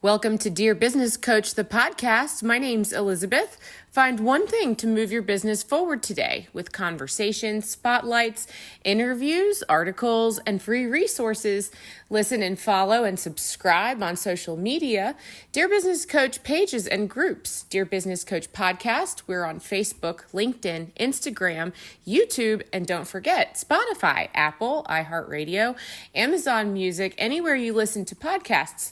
Welcome to Dear Business Coach, the podcast. My name's Elizabeth. Find one thing to move your business forward today with conversations, spotlights, interviews, articles, and free resources. Listen and follow and subscribe on social media. Dear Business Coach pages and groups. Dear Business Coach podcast. We're on Facebook, LinkedIn, Instagram, YouTube, and don't forget Spotify, Apple, iHeartRadio, Amazon Music, anywhere you listen to podcasts.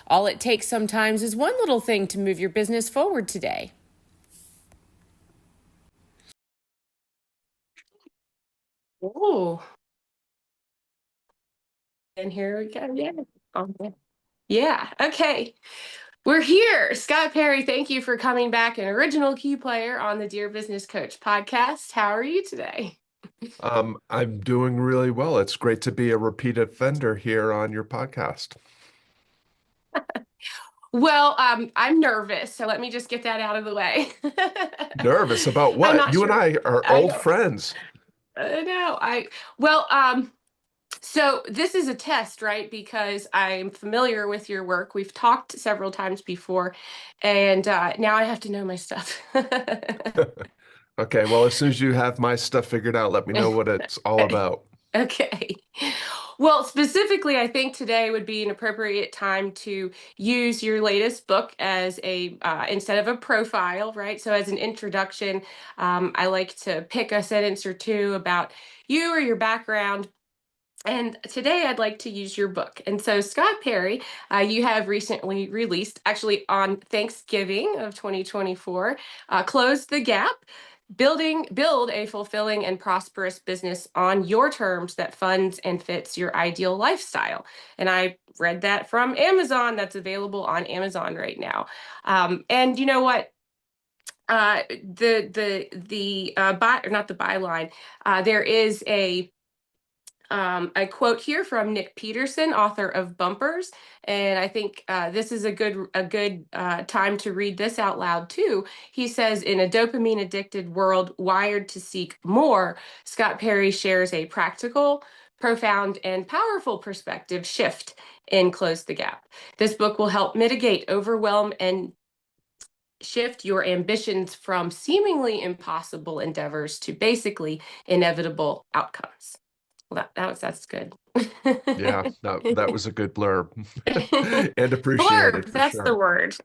All it takes sometimes is one little thing to move your business forward today. Oh, and here we go. Yeah. Okay. Yeah. Okay. We're here. Scott Perry, thank you for coming back, an original key player on the Dear Business Coach podcast. How are you today? I'm doing really well. It's great to be a repeat offender here on your podcast. Well, I'm nervous, so let me just get that out of the way. Nervous about I'm what? not You and sure. I are I old know. friends. I know. So this is a test, right? Because I'm familiar with your work. We've talked several times before, and now I have to know my stuff. Okay, well, as soon as you have my stuff figured out, let me know what it's all about. Okay. Well, specifically, I think today would be an appropriate time to use your latest book as a instead of a profile, right? So as an introduction, I like to pick a sentence or two about you or your background. And today I'd like to use your book. And so, Scott Perry, you have recently released, actually on Thanksgiving of 2024, Close the Gap. Build a fulfilling and prosperous business on your terms that funds and fits your ideal lifestyle. And I read that from Amazon. That's available on Amazon right now. And you know what? Or not the byline. There is a quote here from Nick Peterson, author of Bumpers, and I think this is a good time to read this out loud too. He says, "In a dopamine addicted world wired to seek more, Scott Perry shares a practical, profound, and powerful perspective shift in Close the Gap. This book will help mitigate overwhelm and shift your ambitions from seemingly impossible endeavors to basically inevitable outcomes." Well, that's good. Yeah, that was a good blurb and appreciated Blurb, for that's the sure. word.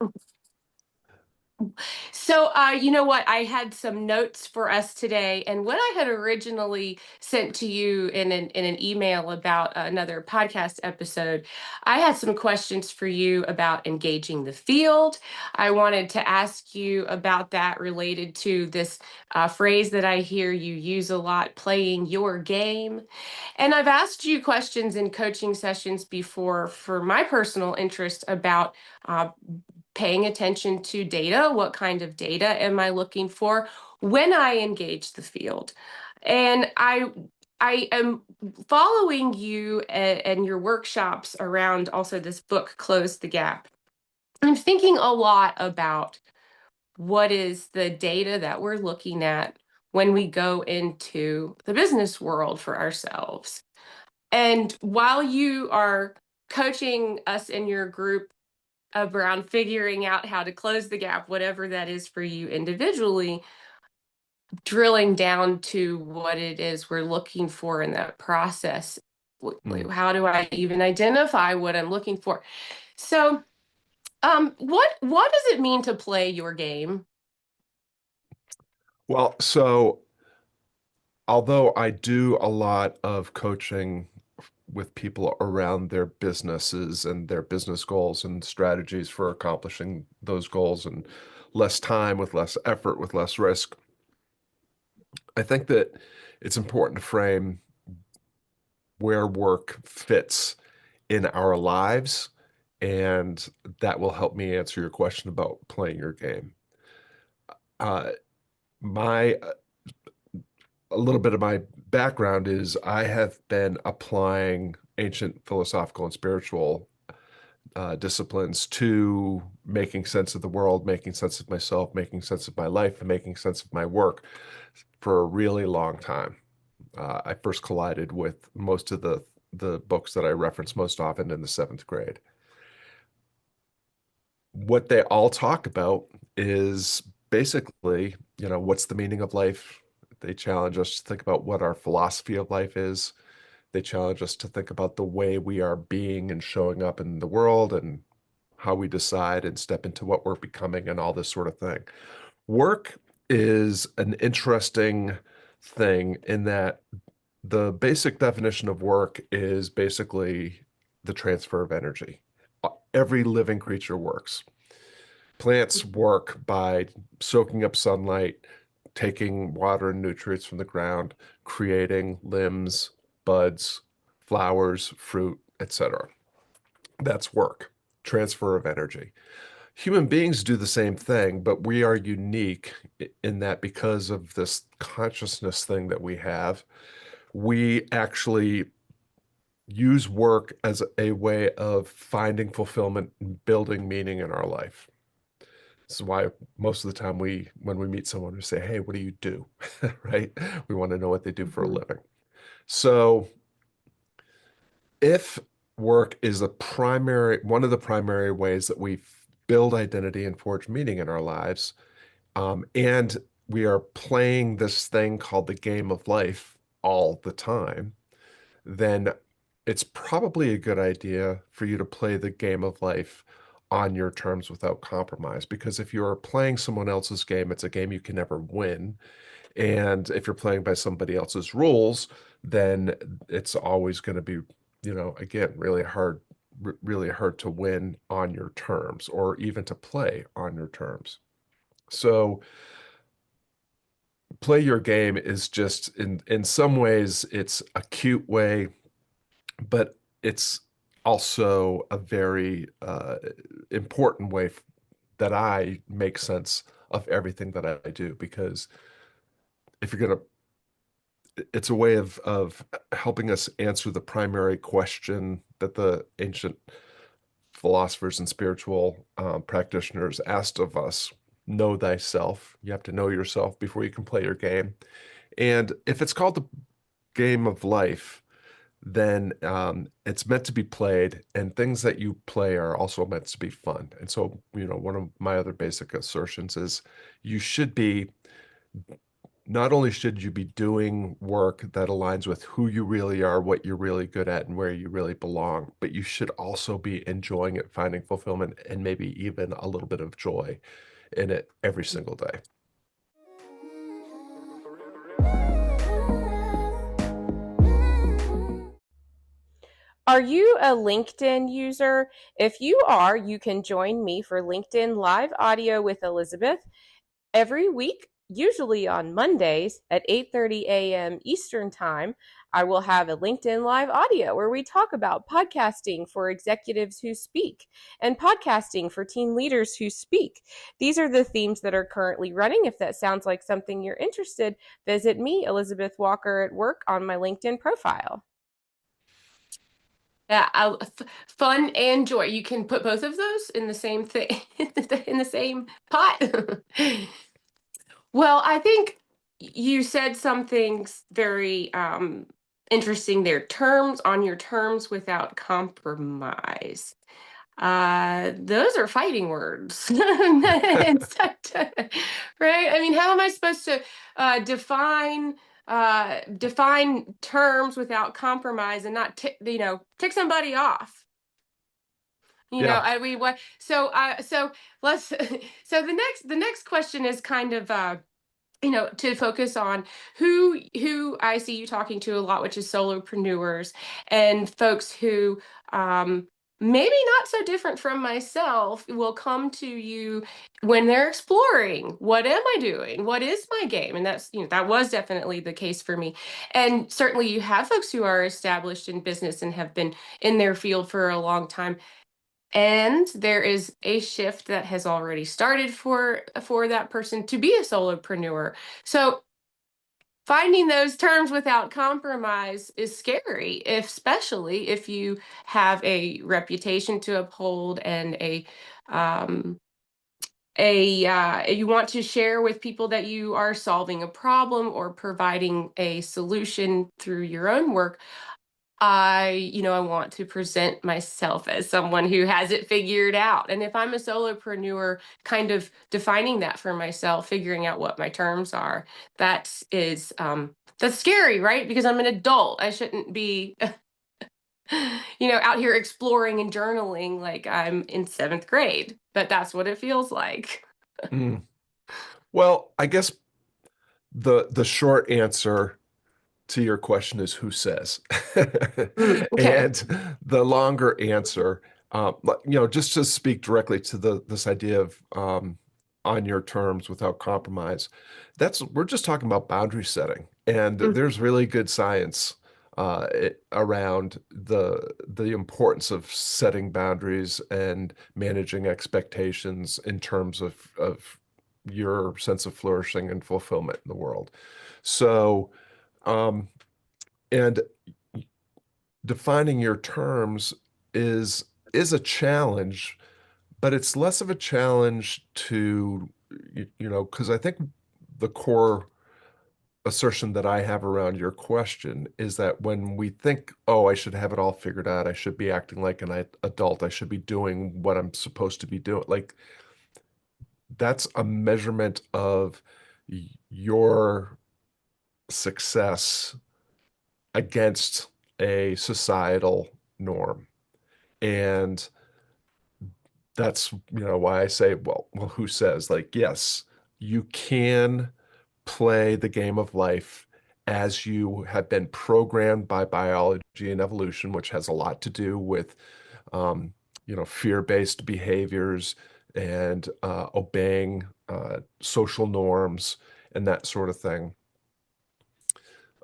So, you know what? I had some notes for us today, and what I had originally sent to you in an email about another podcast episode, I had some questions for you about engaging the field. I wanted to ask you about that related to this phrase that I hear you use a lot, playing your game. And I've asked you questions in coaching sessions before for my personal interest about uh, paying attention to data. What kind of data am I looking for when I engage the field? And I am following you and your workshops around also this book, Close the Gap. I'm thinking a lot about what is the data that we're looking at when we go into the business world for ourselves. And while you are coaching us in your group around figuring out how to close the gap, whatever that is for you individually, drilling down to what it is we're looking for in that process. Mm. How do I even identify what I'm looking for? So, what does it mean to play your game? Well, so although I do a lot of coaching with people around their businesses and their business goals and strategies for accomplishing those goals and less time with less effort with less risk. I think that it's important to frame where work fits in our lives, and that will help me answer your question about playing your game. Uh, my a little bit of my background is I have been applying ancient philosophical and spiritual disciplines to making sense of the world, making sense of myself, making sense of my life, and making sense of my work for a really long time. I first collided with most of the books that I reference most often in the seventh grade. what they all talk about is basically, what's the meaning of life? They challenge us to think about what our philosophy of life is. They challenge us to think about the way we are being and showing up in the world and how we decide and step into what we're becoming and all this sort of thing. Work is an interesting thing in that the basic definition of work is basically the transfer of energy. Every living creature works. Plants work by soaking up sunlight, taking water and nutrients from the ground, creating limbs, buds, flowers, fruit, etc. That's work, transfer of energy. Human beings do the same thing, but we are unique in that because of this consciousness thing that we have, we actually use work as a way of finding fulfillment and building meaning in our life. This is why most of the time when we meet someone, we say, "Hey, what do you do?" Right? We want to know what they do for a Mhm. living. So if work is one of the primary ways that we build identity and forge meaning in our lives, and we are playing this thing called the game of life all the time, then it's probably a good idea for you to play the game of life on your terms without compromise. Because if you're playing someone else's game, it's a game you can never win. And if you're playing by somebody else's rules, then it's always going to be, again, really hard to win on your terms or even to play on your terms. So play your game is just in some ways it's a cute way, but it's also a very important way that I make sense of everything that I do because if you're gonna it's a way of helping us answer the primary question that the ancient philosophers and spiritual practitioners asked of us. Know thyself. You have to know yourself before you can play your game. And if it's called the game of life, then it's meant to be played, and things that you play are also meant to be fun. And so, one of my other basic assertions is you should be not only should you be doing work that aligns with who you really are, what you're really good at, and where you really belong, but you should also be enjoying it, finding fulfillment, and maybe even a little bit of joy in it every single day. Are you a LinkedIn user? If you are, you can join me for LinkedIn Live Audio with Elizabeth every week, usually on Mondays at 8:30 a.m. Eastern Time. I will have a LinkedIn Live Audio where we talk about podcasting for executives who speak and podcasting for team leaders who speak. These are the themes that are currently running. If that sounds like something you're interested, visit me, Elizabeth Walker at Work, on my LinkedIn profile. Yeah, fun and joy. You can put both of those in the same thing, in the same pot. Well, I think you said something very interesting there. Terms on your terms without compromise. Those are fighting words. Right? I mean, how am I supposed to define terms without compromise and not tick somebody off? Yeah. I mean, what? So let's. So the next question is kind of to focus on who I see you talking to a lot, which is solopreneurs and folks who maybe not so different from myself will come to you when they're exploring, what am I doing, what is my game? And that's that was definitely the case for me. And certainly you have folks who are established in business and have been in their field for a long time, and there is a shift that has already started for that person to be a solopreneur. So finding those terms without compromise is scary, especially if you have a reputation to uphold and um, you want to share with people that you are solving a problem or providing a solution through your own work. I want to present myself as someone who has it figured out. And if I'm a solopreneur, kind of defining that for myself, figuring out what my terms are, that's scary, right? Because I'm an adult. I shouldn't be, out here exploring and journaling like I'm in seventh grade, but that's what it feels like. Mm. Well, I guess the short answer to your question is who says? Okay. And the longer answer, just to speak directly to this idea of on your terms without compromise, we're just talking about boundary setting, and Mm, there's really good science around the importance of setting boundaries and managing expectations in terms of your sense of flourishing and fulfillment in the world. So. Um, and defining your terms is is a challenge, but it's less of a challenge to, because I think the core assertion that I have around your question is that when we think, oh, I should have it all figured out, I should be acting like an adult, I should be doing what I'm supposed to be doing, like that's a measurement of your success against a societal norm. And that's, why I say, well, who says? Like, yes, you can play the game of life as you have been programmed by biology and evolution, which has a lot to do with, um, fear-based behaviors and obeying social norms and that sort of thing.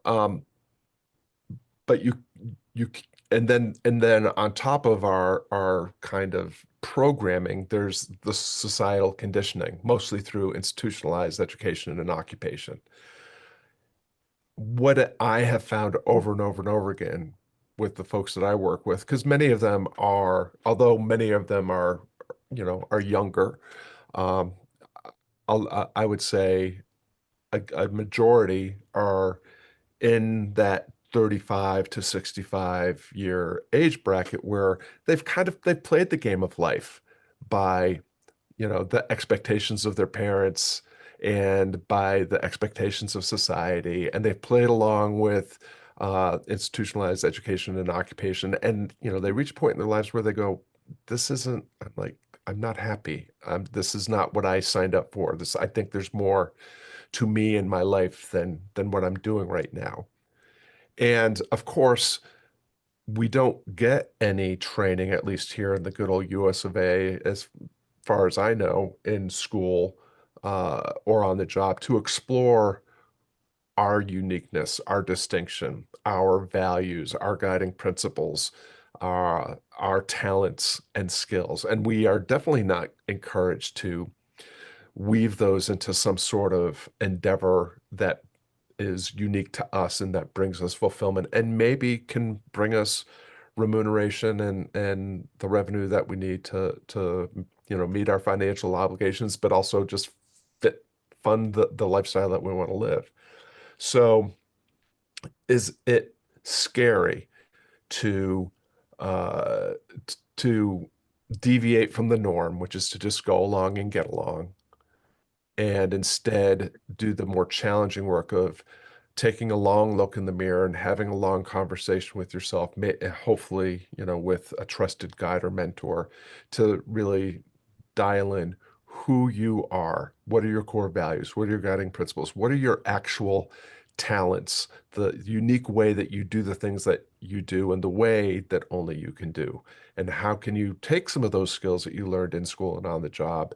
Um, but you and then on top of our kind of programming, there's the societal conditioning, mostly through institutionalized education and occupation. What I have found over and over and over again with the folks that I work with, because although many of them are younger, um, I would say a majority are in that 35 to 65 year age bracket where they've played the game of life by, the expectations of their parents and by the expectations of society, and they've played along with institutionalized education and occupation, and they reach a point in their lives where they go, this isn't, I'm like, I'm not happy. This is not what I signed up for. I think there's more to me in my life than what I'm doing right now. And of course, we don't get any training, at least here in the good old US of A, as far as I know, in school or on the job to explore our uniqueness, our distinction, our values, our guiding principles, our talents and skills. And we are definitely not encouraged to weave those into some sort of endeavor that is unique to us and that brings us fulfillment and maybe can bring us remuneration and the revenue that we need to meet our financial obligations, but also just fund the lifestyle that we want to live. So is it scary to uh to deviate from the norm, which is to just go along and get along, and instead do the more challenging work of taking a long look in the mirror and having a long conversation with yourself, hopefully, with a trusted guide or mentor to really dial in who you are. What are your core values? What are your guiding principles? What are your actual talents? The unique way that you do the things that you do and the way that only you can do. And how can you take some of those skills that you learned in school and on the job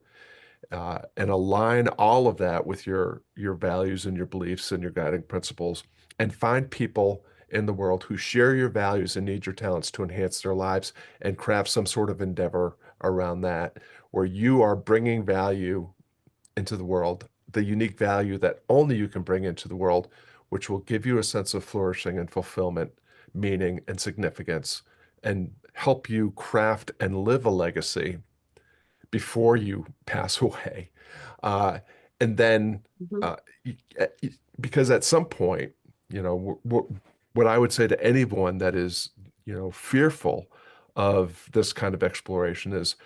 and align all of that with your values and your beliefs and your guiding principles, and find people in the world who share your values and need your talents to enhance their lives, and craft some sort of endeavor around that where you are bringing value into the world, the unique value that only you can bring into the world, which will give you a sense of flourishing and fulfillment, meaning and significance, and help you craft and live a legacy before you pass away. Uh, and then, Mhm. uh, because at some point, we're what I would say to anyone that is, fearful of this kind of exploration is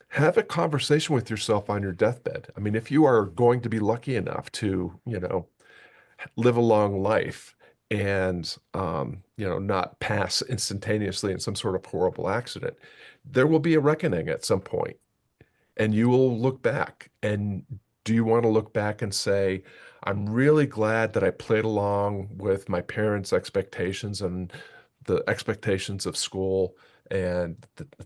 have a conversation with yourself on your deathbed. I mean, if you are going to be lucky enough to, live a long life and, not pass instantaneously in some sort of horrible accident, there will be a reckoning at some point, and you will look back. And do you want to look back and say, I'm really glad that I played along with my parents' expectations and the expectations of school, and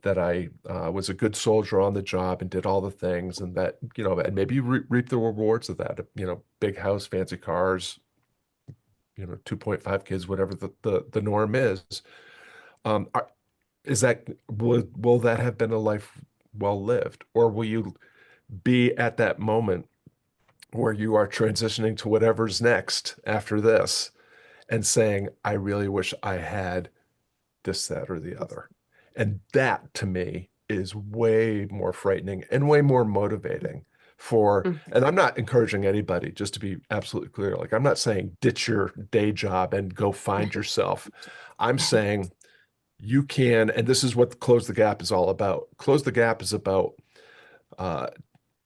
that I was a good soldier on the job and did all the things, and that, and maybe you reap the rewards of that, big house, fancy cars, 2.5 kids, whatever the norm is. Um, are, is that will that have been a life well lived, or will you be at that moment where you are transitioning to whatever's next after this and saying, I really wish I had this, that, or the other? And that to me is way more frightening and way more motivating and I'm not encouraging anybody, just to be absolutely clear. Like, I'm not saying ditch your day job and go find yourself. I'm saying you can, and this is what Close the Gap is all about. Close the Gap is about uh,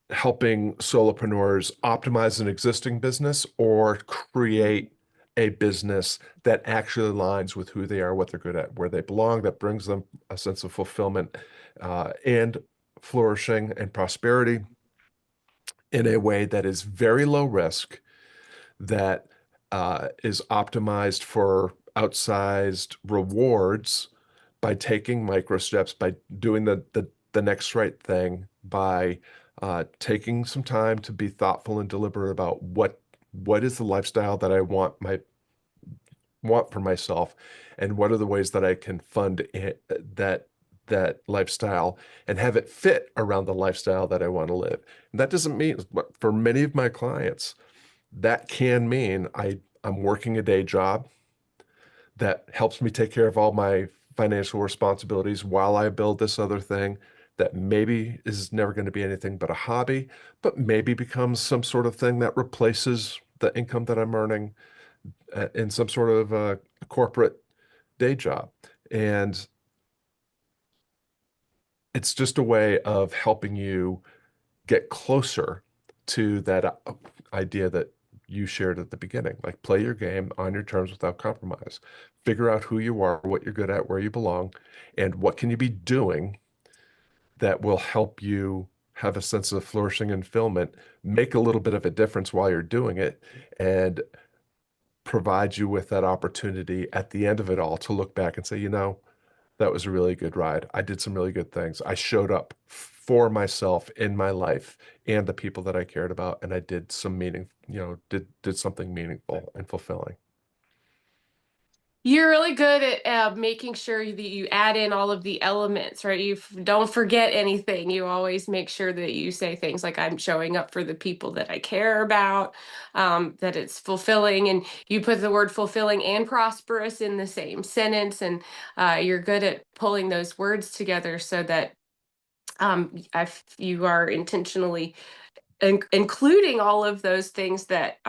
helping solopreneurs optimize an existing business or create a business that actually aligns with who they are, what they're good at, where they belong, that brings them a sense of fulfillment and flourishing and prosperity in a way that is very low risk, that is optimized for outsized rewards by taking micro steps, by doing the next right thing, by taking some time to be thoughtful and deliberate about what is the lifestyle that I want for myself, and what are the ways that I can fund that lifestyle and have it fit around the lifestyle that I want to live. And that doesn't mean, but for many of my clients, that can mean I'm working a day job that helps me take care of all my financial responsibilities while I build this other thing that maybe is never going to be anything but a hobby, but maybe becomes some sort of thing that replaces the income that I'm earning in some sort of corporate day job. And it's just a way of helping you get closer to that idea that you shared at the beginning. Like, play your game on your terms without compromise. Figure out who you are, what you're good at, where you belong, and what can you be doing that will help you have a sense of flourishing and fulfillment, make a little bit of a difference while you're doing it, and provide you with that opportunity at the end of it all to look back and say, that was a really good ride. I did some really good things. I showed up for myself in my life and the people that I cared about, and I did some did something meaningful and fulfilling. You're really good at making sure that you add in all of the elements, right? Don't forget anything. You always make sure that you say things like, I'm showing up for the people that I care about, that it's fulfilling. And you put the word fulfilling and prosperous in the same sentence. And you're good at pulling those words together so that you are intentionally including all of those things that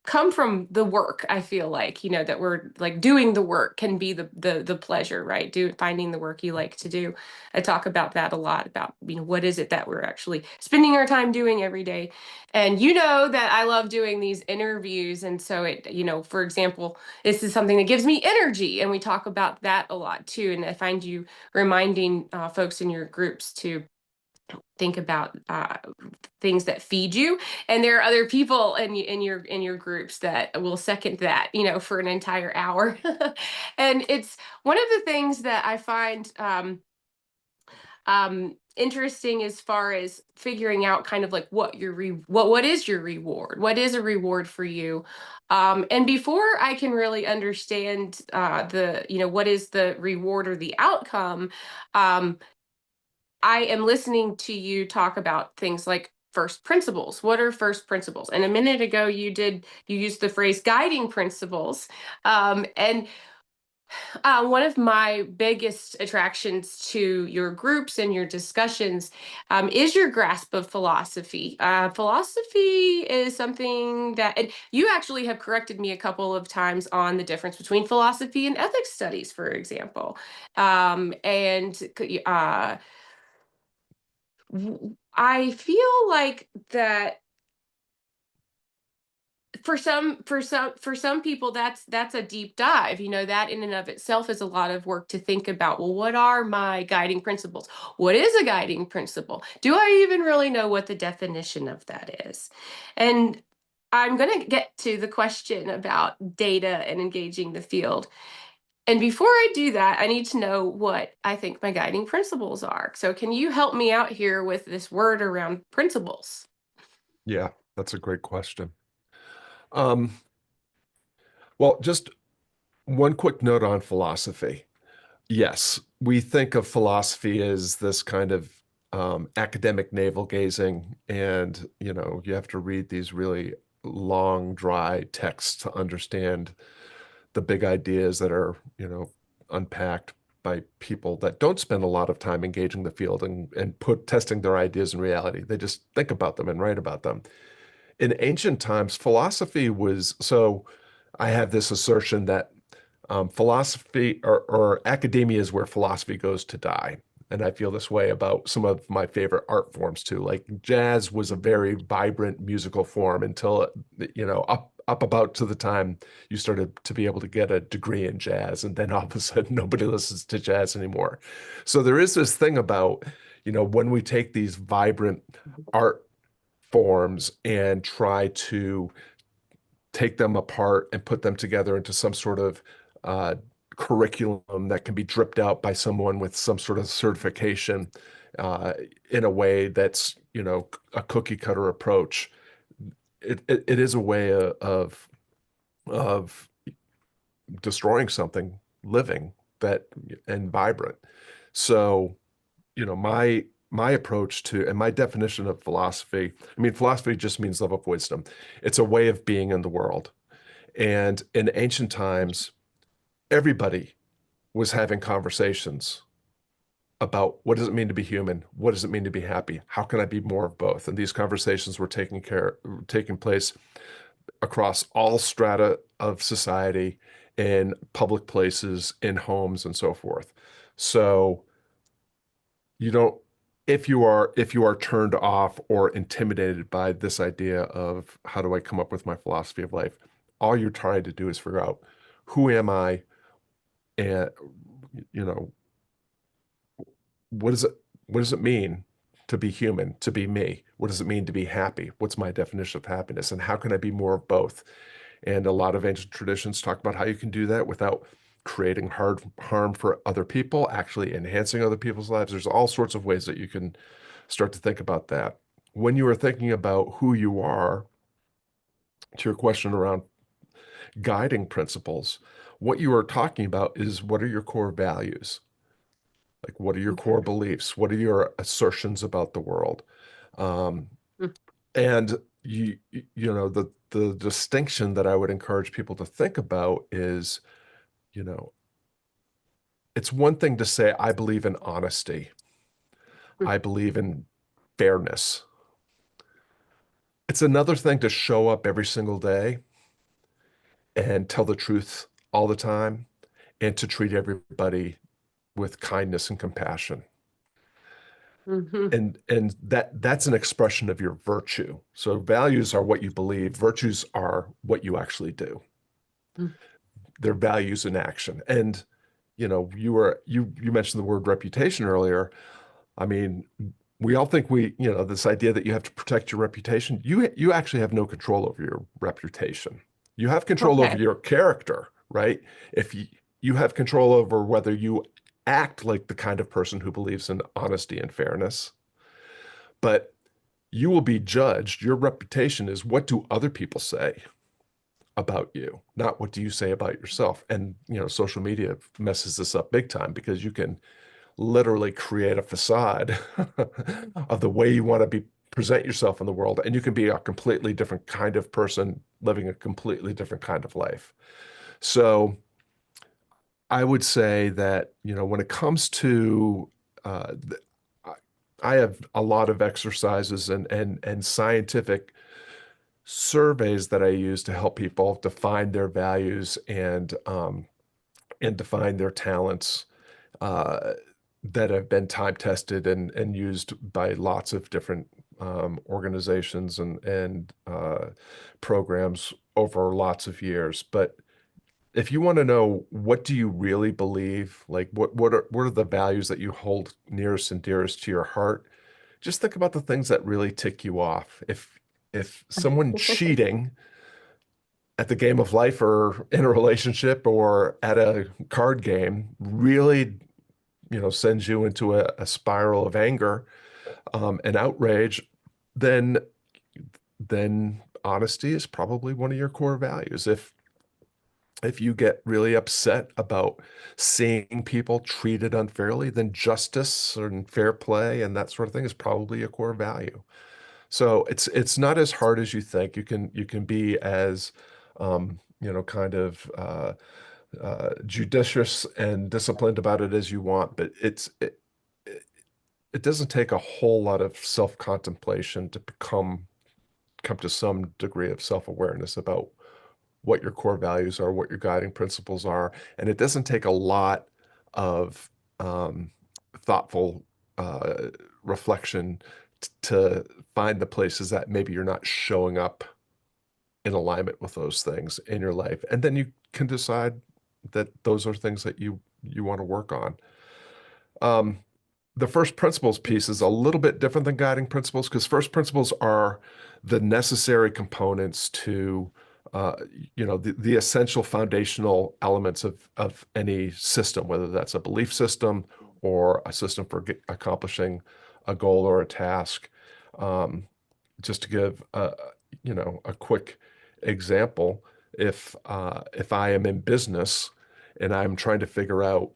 come from the work. I feel like, that we're like doing the work can be the pleasure, right? Finding the work you like to do. I talk about that a lot, about, what is it that we're actually spending our time doing every day. And that I love doing these interviews. And so for example, this is something that gives me energy. And we talk about that a lot too. And I find you reminding folks in your groups to think about things that feed you, and there are other people in your groups that will second that, for an entire hour. And it's one of the things that I find interesting, as far as figuring out kind of like what is your reward, what is a reward for you. And before I can really understand what is the reward or the outcome, um, I am listening to you talk about things like first principles. What are first principles? And a minute ago, you used the phrase guiding principles. And One of my biggest attractions to your groups and your discussions is your grasp of philosophy. Philosophy is something that, and you actually have corrected me a couple of times on the difference between philosophy and ethics studies, for example. And I feel like that for some people that's a deep dive, that in and of itself is a lot of work to think about. Well, what are my guiding principles? What is a guiding principle? Do I even really know what the definition of that is? And I'm going to get to the question about data and engaging the field. And before I do that, I need to know what I think my guiding principles are. So can you help me out here with this word around principles? Yeah, that's a great question. Um, well, just one quick note on philosophy. Yes, we think of philosophy as this kind of academic navel gazing, and you have to read these really long, dry texts to understand the big ideas that are, unpacked by people that don't spend a lot of time engaging the field and put testing their ideas in reality. They just think about them and write about them. In ancient times, philosophy was so. I have this assertion that philosophy or academia is where philosophy goes to die. And I feel this way about some of my favorite art forms too. Like jazz was a very vibrant musical form until, up about to the time you started to be able to get a degree in jazz. And then all of a sudden nobody listens to jazz anymore. So there is this thing about, when we take these vibrant art forms and try to take them apart and put them together into some sort of uh, curriculum that can be dripped out by someone with some sort of certification uh, in a way that's, a cookie cutter approach. It is a way of destroying something living that and vibrant. So, my approach to and my definition of philosophy, I mean, philosophy just means love of wisdom. It's a way of being in the world. And in ancient times, everybody was having conversations about what does it mean to be human? What does it mean to be happy? How can I be more of both? And these conversations were taking place across all strata of society, in public places, in homes, and so forth. So you don't if you are turned off or intimidated by this idea of how do I come up with my philosophy of life, all you're trying to do is figure out who am I and you know what does it what does it mean to be human, to be me? What does it mean to be happy? What's my definition of happiness? And how can I be more of both? And a lot of ancient traditions talk about how you can do that without creating hard harm for other people, actually enhancing other people's lives. There's all sorts of ways that you can start to think about that. When you are thinking about who you are, to your question around guiding principles, what you are talking about is what are your core values? Like, what are your core Okay. beliefs? What are your assertions about the world? Um, and the distinction that I would encourage people to think about is, you know, it's one thing to say, I believe in honesty. I believe in fairness. It's another thing to show up every single day and tell the truth all the time and to treat everybody with kindness and compassion. Mhm. And that's an expression of your virtue. So values are what you believe, virtues are what you actually do. Mhm. They're values in action. And you mentioned the word reputation earlier. I mean, we all think this idea that you have to protect your reputation. You actually have no control over your reputation. You have control over Okay. your character, right? If you have control over whether you act like the kind of person who believes in honesty and fairness, but you will be judged. Your reputation is what do other people say about you, not what do you say about yourself. And, social media messes this up big time because you can literally create a facade of the way you want to be present yourself in the world, and you can be a completely different kind of person living a completely different kind of life. So I would say that, when it comes to, I I have a lot of exercises and scientific surveys that I use to help people define their values and define their talents, uh, that have been time tested and used by lots of different organizations and programs over lots of years. But if you want to know, what do you really believe, like what are the values that you hold nearest and dearest to your heart? Just think about the things that really tick you off. If someone cheating at the game of life or in a relationship or at a card game really, sends you into a spiral of anger, and outrage, then honesty is probably one of your core values. If you get really upset about seeing people treated unfairly, then justice and fair play and that sort of thing is probably a core value. So it's not as hard as you think. You can be as kind of judicious and disciplined about it as you want, but it doesn't take a whole lot of self-contemplation to come to some degree of self-awareness about what your core values are, what your guiding principles are, and it doesn't take a lot of thoughtful uh, reflection to find the places that maybe you're not showing up in alignment with those things in your life, and then you can decide that those are things that you want to work on. Um, the first principles piece is a little bit different than guiding principles because first principles are the necessary components to the essential foundational elements of any system, whether that's a belief system or a system for accomplishing a goal or a task. Um, just to give a quick example, if I am in business and I'm trying to figure out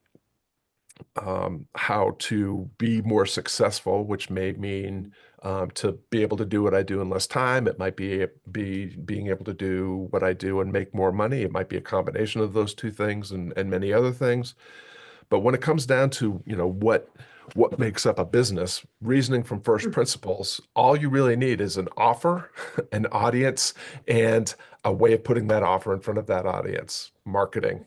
how to be more successful, which may mean to be able to do what I do in less time. It might be being able to do what I do and make more money. It might be a combination of those two things and many other things. But when it comes down to, what makes up a business, reasoning from first principles, all you really need is an offer, an audience, and a way of putting that offer in front of that audience. Marketing,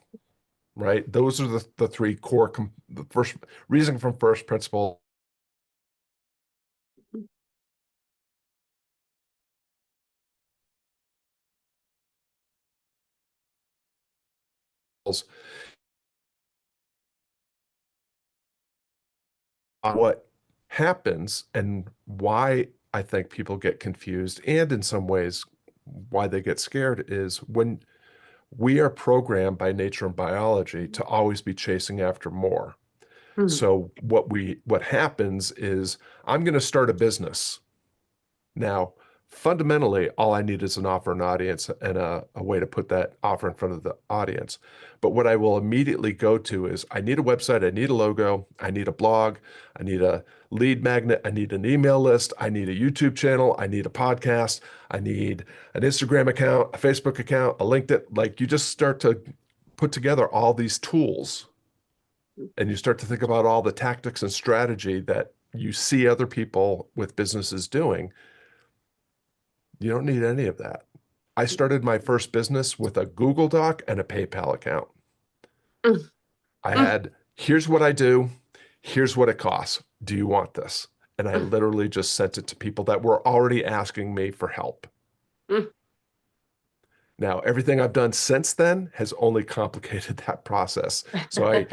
right? Those are the three core, the first reasoning from first principles. What happens and why I think people get confused, and in some ways why they get scared, is when we are programmed by nature and biology to always be chasing after more. Mhm. So what happens is I'm going to start a business. Now, fundamentally, all I need is an offer, an audience, and a way to put that offer in front of the audience. But what I will immediately go to is I need a website, I need a logo, I need a blog, I need a lead magnet, I need an email list, I need a YouTube channel, I need a podcast, I need an Instagram account, a Facebook account, a LinkedIn. Like you just start to put together all these tools and you start to think about all the tactics and strategy that you see other people with businesses doing. You don't need any of that. I started my first business with a Google Doc and a PayPal account. Mhm. I Mhm. had, here's what I do, here's what it costs. Do you want this? And I literally just sent it to people that were already asking me for help. Mhm. Now, everything I've done since then has only complicated that process. So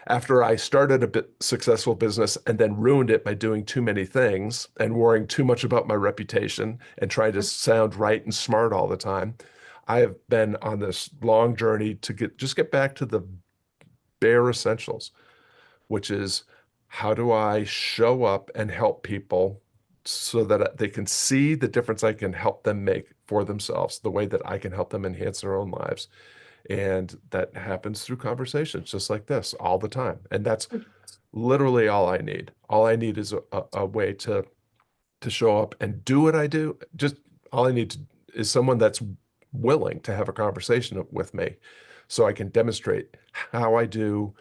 after I started a bit successful business and then ruined it by doing too many things and worrying too much about my reputation and trying to sound right and smart all the time, I have been on this long journey to get back to the bare essentials, which is how do I show up and help people so that they can see the difference I can help them make for themselves, the way that I can help them enhance their own lives. And that happens through conversations just like this all the time. And that's literally all I need. All I need is a way to show up and do what I do. Just all I need is someone that's willing to have a conversation with me. so I can demonstrate how I do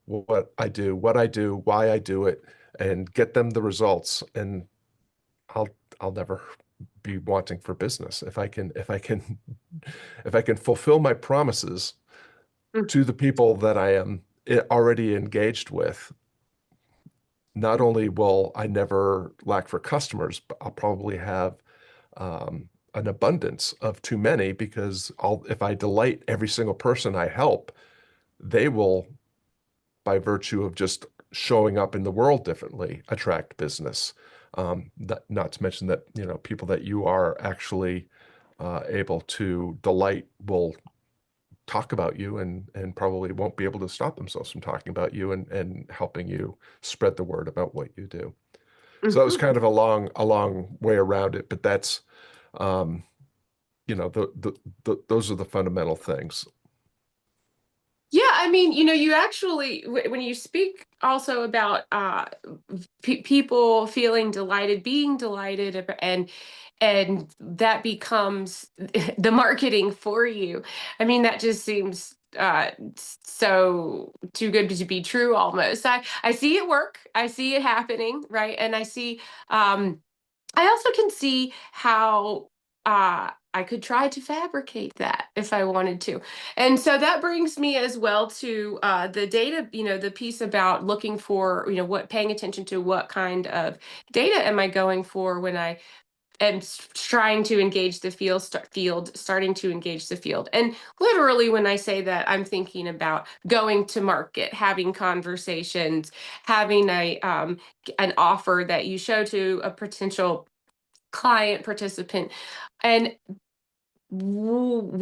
what I do, why I do it, and get them the results. And I'll I'll never be wanting for business if I can fulfill my promises Mm. to the people that I am already engaged with. Not only will I never lack for customers, but I'll probably have an abundance of too many, because if I delight every single person I help, they will, by virtue of just showing up in the world differently, attract business. Not to mention that, people that you are actually able to delight will talk about you, and probably won't be able to stop themselves from talking about you, and helping you spread the word about what you do. So that was Mhm. kind of a long way around it, but that's um, those are the fundamental things. Yeah, I mean, you actually, when you speak also about people feeling delighted, being delighted, and that becomes the marketing for you. I mean, that just seems so too good to be true almost. I see it work. I see it happening, right? And I also can see how I could try to fabricate that if I wanted to. And so that brings me as well to the data, the piece about looking for, what paying attention to what kind of data am I going for when I am trying to engage the starting to engage the field. And literally, when I say that, I'm thinking about going to market, having conversations, having an offer that you show to a potential client participant. And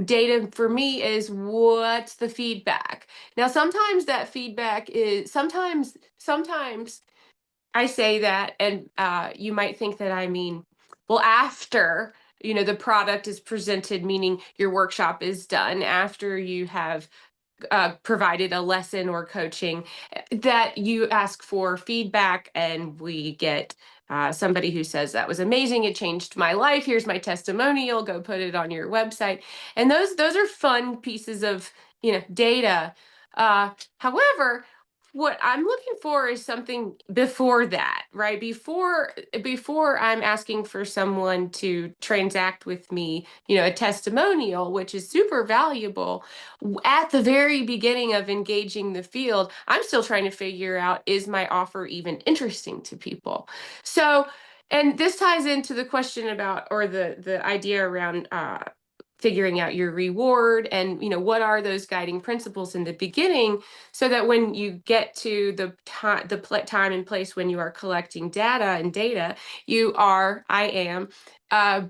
data for me is what's the feedback. Now sometimes that feedback is sometimes I say that, and you might think that I mean, well, after the product is presented, meaning your workshop is done, after you have provided a lesson or coaching, that you ask for feedback, and we get somebody who says that was amazing, it changed my life, here's my testimonial, go put it on your website. And those are fun pieces of data. However, what I'm looking for is something before that, right? Before I'm asking for someone to transact with me, a testimonial, which is super valuable. At the very beginning of engaging the field, I'm still trying to figure out, is my offer even interesting to people? So, and this ties into the question about, or the idea around figuring out your reward, and what are those guiding principles in the beginning, so that when you get to time and place when you are collecting data, I am uh,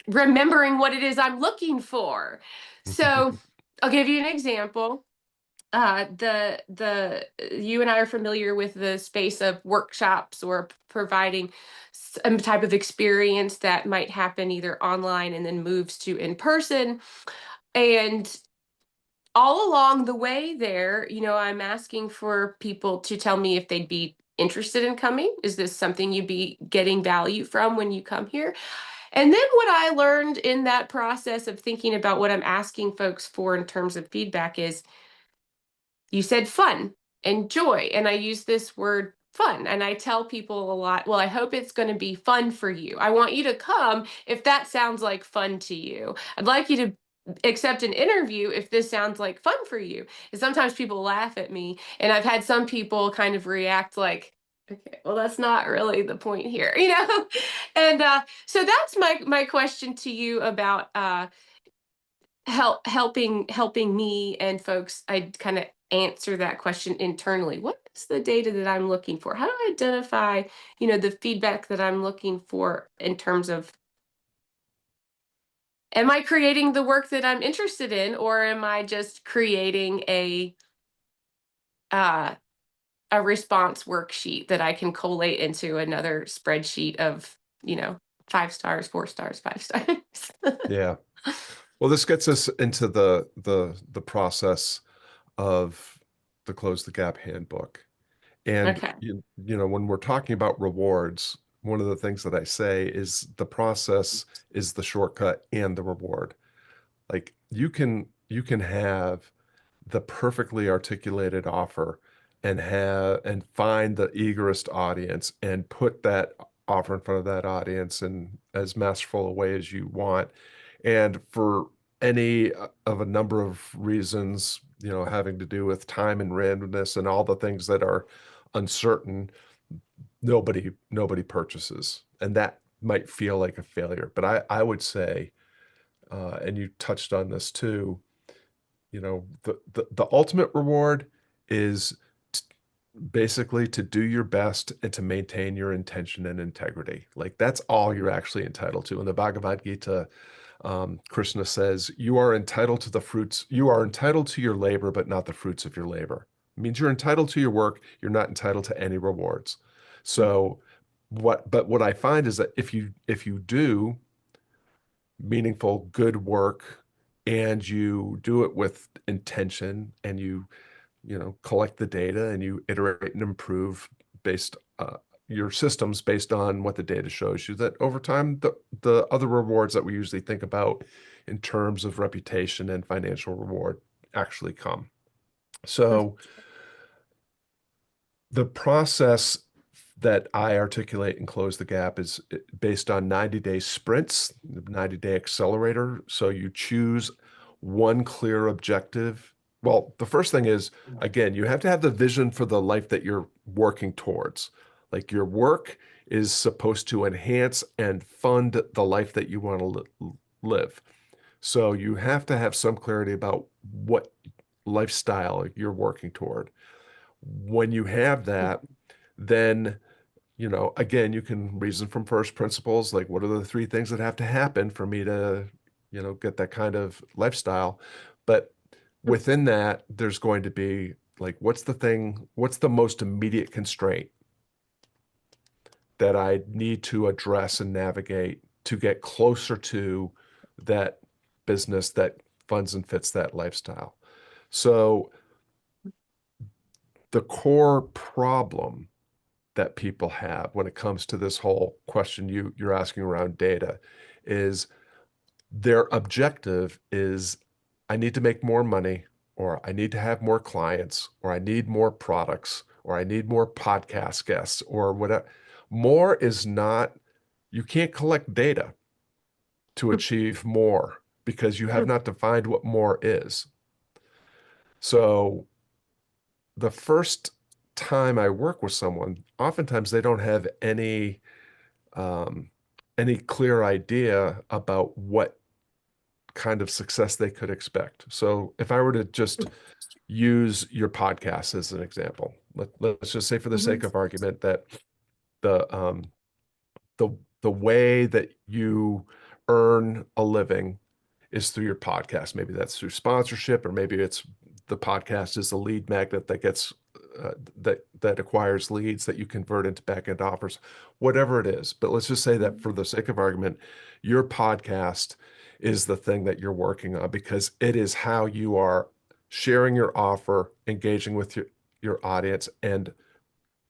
remembering what it is I'm looking for. So I'll give you an example. The You and I are familiar with the space of workshops, or providing some type of experience that might happen either online and then moves to in person. And all along the way there, I'm asking for people to tell me if they'd be interested in coming. Is this something you'd be getting value from when you come here? And then what I learned in that process of thinking about what I'm asking folks for in terms of feedback is, you said fun and joy, and I use this word fun, and I tell people a lot, well, I hope it's going to be fun for you. I want you to come if that sounds like fun to you. I'd like you to accept an interview if this sounds like fun for you. And sometimes people laugh at me, and I've had some people kind of react like, okay, well, that's not really the point here, And so that's my question to you about helping me and folks. I kind of answer that question internally. What is the data that I'm looking for? How do I identify, the feedback that I'm looking for, in terms of, am I creating the work that I'm interested in, or am I just creating uh a response worksheet that I can collate into another spreadsheet of, 5 stars, 4 stars, 5 stars. Yeah. Well, this gets us into the process of the Close the Gap handbook. And Okay. when we're talking about rewards, one of the things that I say is the process is the shortcut and the reward. Like, you can have the perfectly articulated offer and find the eagerest audience and put that offer in front of that audience in as masterful a way as you want. And for any of a number of reasons, having to do with time and randomness and all the things that are uncertain, nobody purchases. And that might feel like a failure. But I would say, and you touched on this too, the ultimate reward is t- basically to do your best and to maintain your intention and integrity. Like that's all you're actually entitled to. In the Bhagavad Gita, Krishna says, you are entitled to the fruits, you are entitled to your labor, but not the fruits of your labor. It means you're entitled to your work, you're not entitled to any rewards. So but what I find is that if you do meaningful, good work and you do it with intention and you collect the data and you iterate and improve based your systems based on what the data shows you, that over time the other rewards that we usually think about in terms of reputation and financial reward actually come. So the process that I articulate and close the gap is based on 90-day sprints, 90-day accelerator. So you choose one clear objective. Well, the first thing is, again, you have to have the vision for the life that you're working towards. Like your work is supposed to enhance and fund the life that you want to live. So you have to have some clarity about what lifestyle you're working toward. When you have that, then again, you can reason from first principles, like what are the three things that have to happen for me to, get that kind of lifestyle. But within that, there's going to be like, what's the most immediate constraint that I need to address and navigate to get closer to that business that funds and fits that lifestyle. So the core problem that people have when it comes to this whole question you're asking around data is their objective is I need to make more money, or I need to have more clients, or I need more products, or I need more podcast guests, or whatever. More is not, you can't collect data to achieve more because you have not defined what more is. So the first time I work with someone, oftentimes they don't have um, any clear idea about what kind of success they could expect. So if I were to just use your podcast as an example, let's just say for the sake of argument that the um, the the way that you earn a living is through your podcast. Maybe that's through sponsorship, or maybe it's the podcast is the lead magnet that gets that acquires leads that you convert into back end offers, whatever it is. But let's just say that for the sake of argument, your podcast is the thing that you're working on because it is how you are sharing your offer, engaging with your audience, and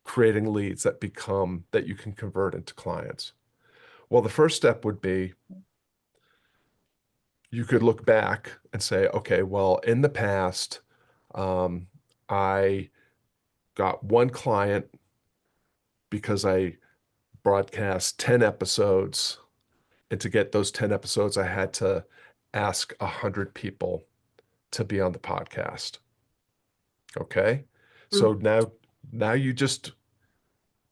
creating leads that you can convert into clients. Well, the first step would be you could look back and say, okay, well, in the past, um, I got one client because I broadcast 10 episodes. And to get those 10 episodes, I had to ask 100 people to be on the podcast. Okay. So now you just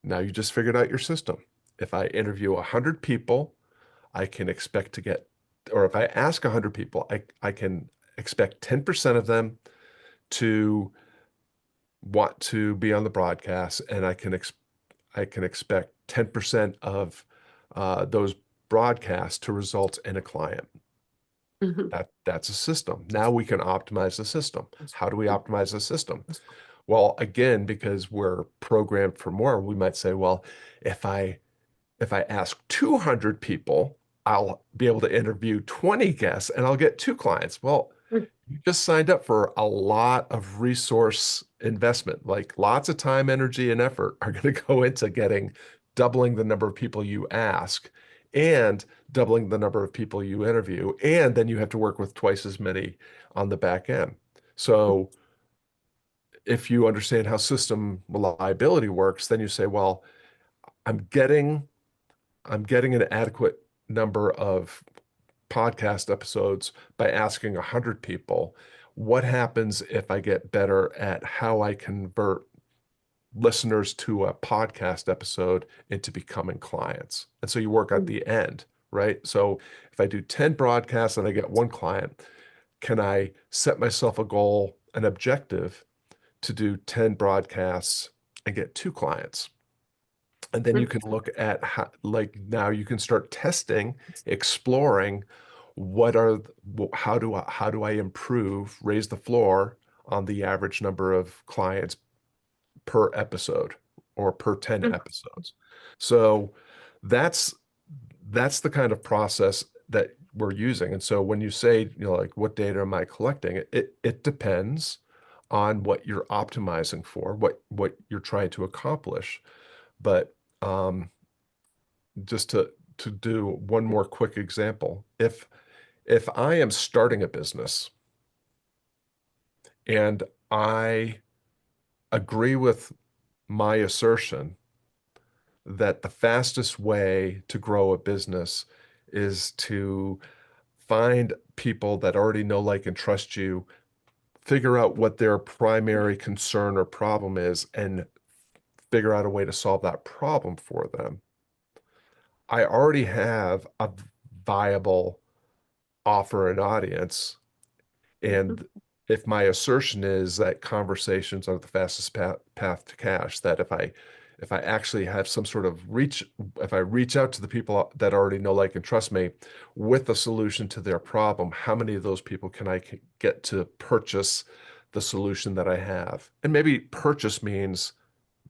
now you just figured out your system. If I interview 100 people, I can expect to get, or if I ask 100 people, I can expect 10% of them to want to be on the broadcast, and I can expect 10% of those broadcasts to result in a client. That's a system. Now we can optimize the system. How do we optimize the system? Well, again, because we're programmed for more, we might say, well, if I if I ask 200 people, I'll be able to interview 20 guests and I'll get two clients. Well, you just signed up for a lot of resource investment, like lots of time, energy, and effort are going to go into doubling the number of people you ask and doubling the number of people you interview. And then you have to work with twice as many on the back end. So if you understand how system reliability works, then you say, well, I'm getting I'm getting an adequate number of podcast episodes by asking 100 people. What happens if I get better at how I convert listeners to a podcast episode into becoming clients? And so you work at the end, right? So if I do 10 broadcasts and I get one client, can I set myself a goal, an objective to do 10 broadcasts and get two clients? And then you can look at how, like now you can start testing, exploring what are, how do I improve, raise the floor on the average number of clients per episode or per 10 episodes. So that's that's the kind of process that we're using. And so when you say, like what data am I collecting? It depends on what you're optimizing for, what you're trying to accomplish. But just to do one more quick example, if I am starting a business and I agree with my assertion that the fastest way to grow a business is to find people that already know, like, and trust you, figure out what their primary concern or problem is, and figure out a way to solve that problem for them. I already have a viable offer an audience. And if my assertion is that conversations are the fastest path to cash, that if I actually have some sort of reach, if I reach out to the people that already know, like, and trust me with a solution to their problem, how many of those people can I get to purchase the solution that I have? And maybe purchase means,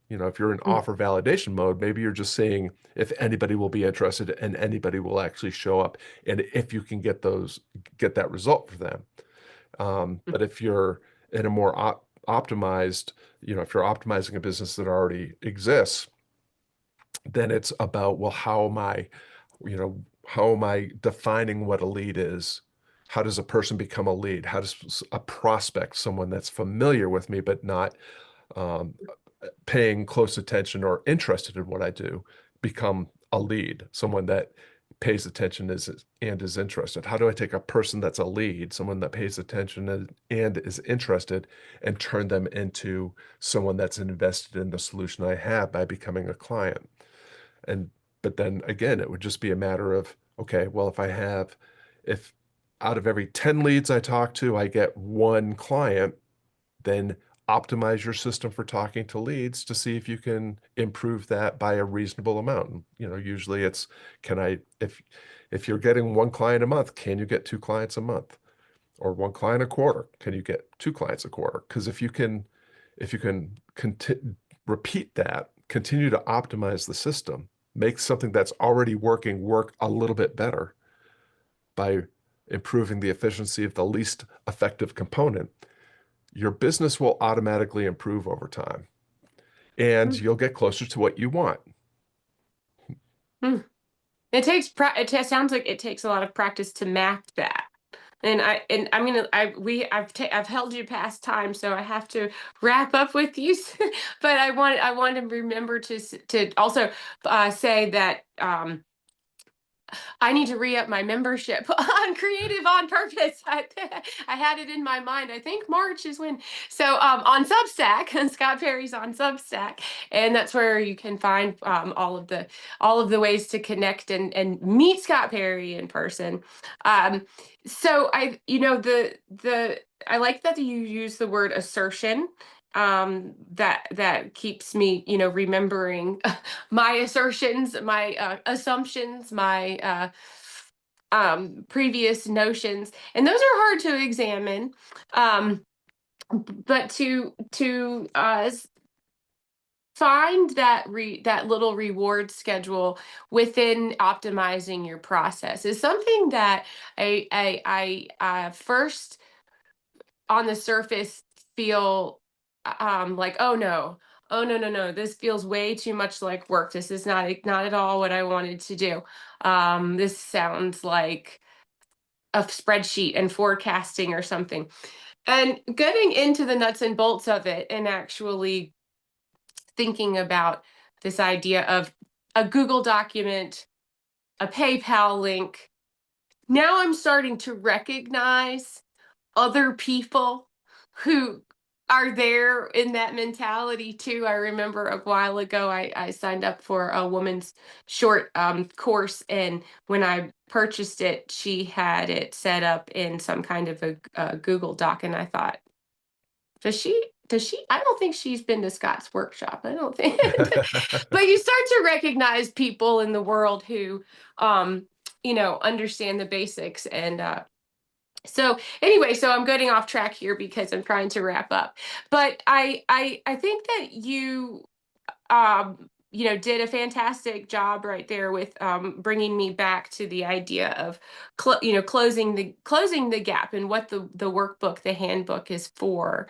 if you're in offer validation mode, maybe you're just saying if anybody will be interested and anybody will actually show up, and if you can get that result for them. But if you're in a more optimized, if you're optimizing a business that already exists, then it's about, well, how am I defining what a lead is? How does a person become a lead? How does a prospect, someone that's familiar with me but not um, paying close attention or interested in what I do, become a lead, someone that pays attention and is interested? How do I take a person that's a lead, someone that pays attention and is interested, and turn them into someone that's invested in the solution I have by becoming a client? And but then again, it would just be a matter of, okay, well, if out of every 10 leads I talk to, I get one client, then optimize your system for talking to leads to see if you can improve that by a reasonable amount. Usually it's, if you're getting one client a month, can you get two clients a month? Or one client a quarter, can you get two clients a quarter? Because if you can repeat that, continue to optimize the system, make something that's already working work a little bit better by improving the efficiency of the least effective component, your business will automatically improve over time and you'll get closer to what you want. It sounds like it takes a lot of practice to map that. And I mean I've held you past time, so I have to wrap up with you. But I want to remember to also say that I need to re-up my membership on Creative on Purpose. I had it in my mind. I think March is when. So on Substack, and Scott Perry's on Substack, and that's where you can find all of the ways to connect and meet Scott Perry in person. Um, so I like that you use the word assertion. That keeps me, remembering my assertions, my assumptions, my previous notions, and those are hard to examine. Um, but to find that little reward schedule within optimizing your process is something that I first on the surface feel like, oh no, oh no, no, no, this feels way too much like work. This is not at all what I wanted to do. This sounds like a spreadsheet and forecasting or something. And getting into the nuts and bolts of it and actually thinking about this idea of a Google document, a PayPal link, now I'm starting to recognize other people who are there in that mentality too. I remember a while ago, I signed up for a woman's short course, and when I purchased it, she had it set up in some kind of a Google Doc, and I thought, does she? Does she? I don't think she's been to Scott's workshop. I don't think. But you start to recognize people in the world who, um, understand the basics. And so anyway, so I'm getting off track here because I'm trying to wrap up. But I think that did a fantastic job right there with bringing me back to the idea of, closing the gap, and what the workbook, the handbook, is for,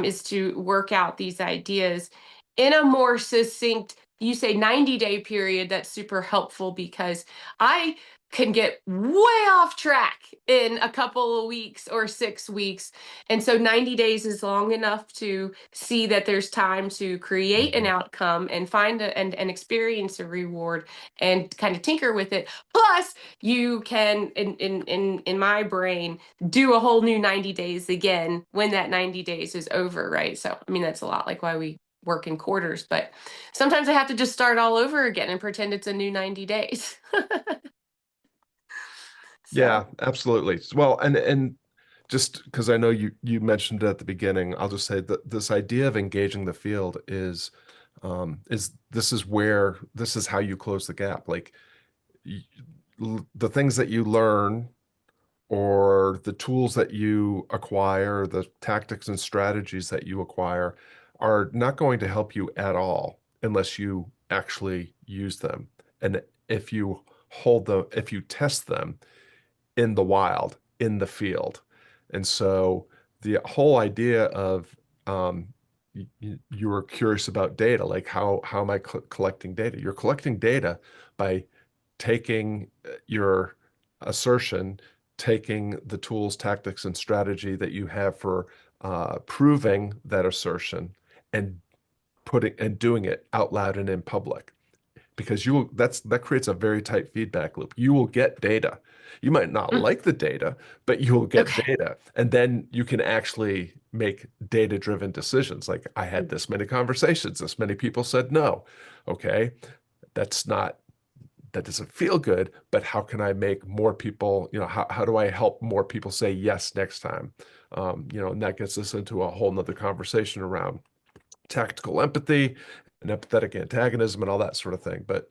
is to work out these ideas in a more succinct. You say 90-day period. That's super helpful because I can get way off track in a couple of weeks or 6 weeks. And so 90 days is long enough to see that there's time to create an Mhm. outcome and find and experience a reward and kind of tinker with it. Plus, you can, in my brain, do a whole new 90 days again when that 90 days is over, right? So, I mean, that's a lot like why we work in quarters, but sometimes I have to just start all over again and pretend it's a new 90 days. Yeah, So, absolutely. Well, and just because I know you mentioned it at the beginning, I'll just say that this idea of engaging the field is this is how you close the gap. Like y the things that you learn or the tools that you acquire, the tactics and strategies that you acquire are not going to help you at all unless you actually use them. And if you test them in the wild, in the field. And so the whole idea of you were curious about data, like how am I collecting data? You're collecting data by taking your assertion, taking the tools, tactics, and strategy that you have for proving that assertion, and putting and doing it out loud and in public, because that creates a very tight feedback loop. You will get data. You might not mm, like the data, but you will get okay. data. And then you can actually make data-driven decisions. Like, I had this many conversations, this many people said no. Okay, that's not that doesn't feel good, but how can I make more people, how do I help more people say yes next time? And that gets us into a whole nother conversation around tactical empathy and empathetic antagonism and all that sort of thing. But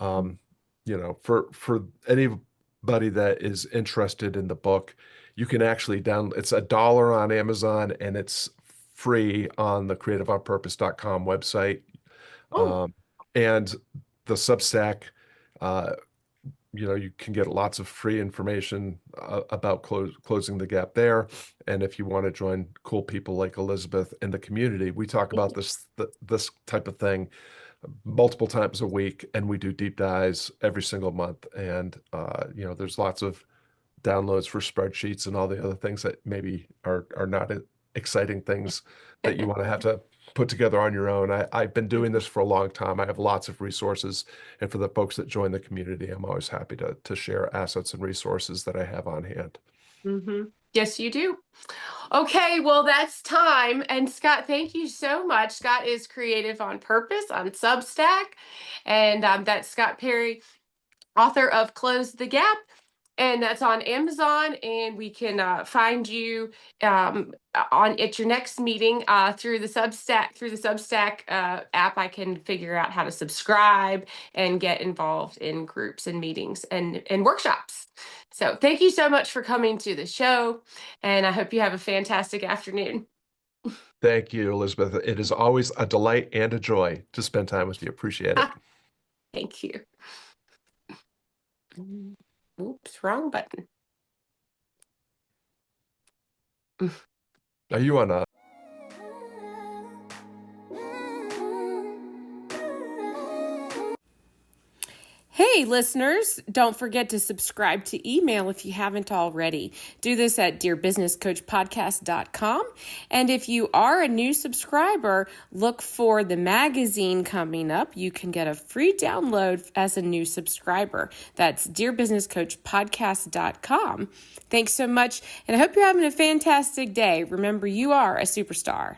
um, for anybody that is interested in the book, you can actually it's $1 on Amazon, and it's free on the creativeonpurpose.com website. Oh, Um, and the Substack, uh, you can get lots of free information about closing the gap there. And if you want to join cool people like Elizabeth in the community, we talk about this type of thing multiple times a week, and we do deep dives every single month. And there's lots of downloads for spreadsheets and all the other things that maybe are not exciting things that you want to have to put together on your own. I've been doing this for a long time. I have lots of resources, and for the folks that join the community, I'm always happy to share assets and resources that I have on hand. hmm. Yes, you do. Okay, well, that's time. And Scott, thank you so much. Scott is Creative on Purpose on Substack, and that's Scott Perry, author of Close the Gap. And that's on Amazon, and we can find you on at your next meeting through the Substack. Through the Substack app, I can figure out how to subscribe and get involved in groups and meetings and workshops. So thank you so much for coming to the show, and I hope you have a fantastic afternoon. Thank you, Elizabeth. It is always a delight and a joy to spend time with you. Appreciate it. Thank you. Oops, wrong button. Are you on a Hey, listeners, don't forget to subscribe to email if you haven't already. Do this at dearbusinesscoachpodcast.com. And if you are a new subscriber, look for the magazine coming up. You can get a free download as a new subscriber. That's dearbusinesscoachpodcast.com. Thanks so much, and I hope you're having a fantastic day. Remember, you are a superstar.